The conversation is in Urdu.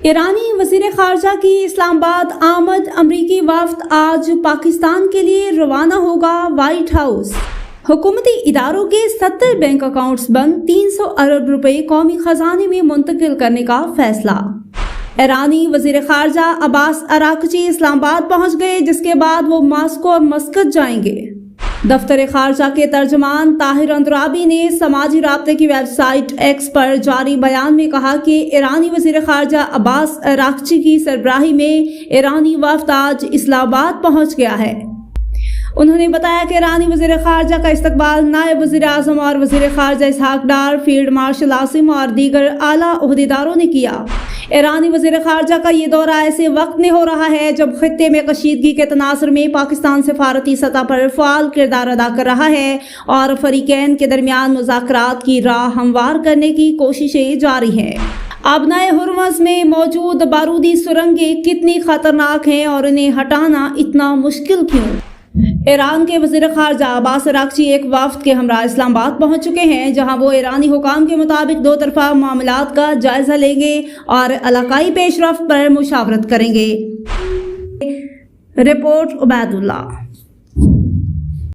ایرانی وزیر خارجہ کی اسلام آباد آمد، امریکی وفد آج پاکستان کے لیے روانہ ہوگا۔ White house. حکومتی اداروں کے 70 بینک اکاؤنٹس بند، 300 ارب روپے قومی خزانے میں منتقل کرنے کا فیصلہ۔ ایرانی وزیر خارجہ عباس اراغچی اسلام آباد پہنچ گئے، جس کے بعد وہ ماسکو اور مسقط جائیں گے۔ دفتر خارجہ کے ترجمان طاہر اندرابی نے سماجی رابطے کی ویب سائٹ ایکس پر جاری بیان میں کہا کہ ایرانی وزیر خارجہ عباس اراغچی کی سربراہی میں ایرانی وفد آج اسلام آباد پہنچ گیا ہے۔ انہوں نے بتایا کہ ایرانی وزیر خارجہ کا استقبال نائب وزیر اعظم اور وزیر خارجہ اسحاق ڈار، فیلڈ مارشل عاصم اور دیگر اعلیٰ عہدیداروں نے کیا۔ ایرانی وزیر خارجہ کا یہ دورہ ایسے وقت میں ہو رہا ہے جب خطے میں کشیدگی کے تناظر میں پاکستان سفارتی سطح پر فعال کردار ادا کر رہا ہے اور فریقین کے درمیان مذاکرات کی راہ ہموار کرنے کی کوششیں جاری ہیں۔ آبنائے ہرمز میں موجود بارودی سرنگیں کتنی خطرناک ہیں اور انہیں ہٹانا اتنا مشکل کیوں؟ ایران کے وزیر خارجہ عباس اراغچی ایک وفد کے ہمراہ اسلام آباد پہنچ چکے ہیں، جہاں وہ ایرانی حکام کے مطابق دو طرفہ معاملات کا جائزہ لیں گے اور علاقائی پیش رفت پر مشاورت کریں گے۔ رپورٹ عبید اللہ۔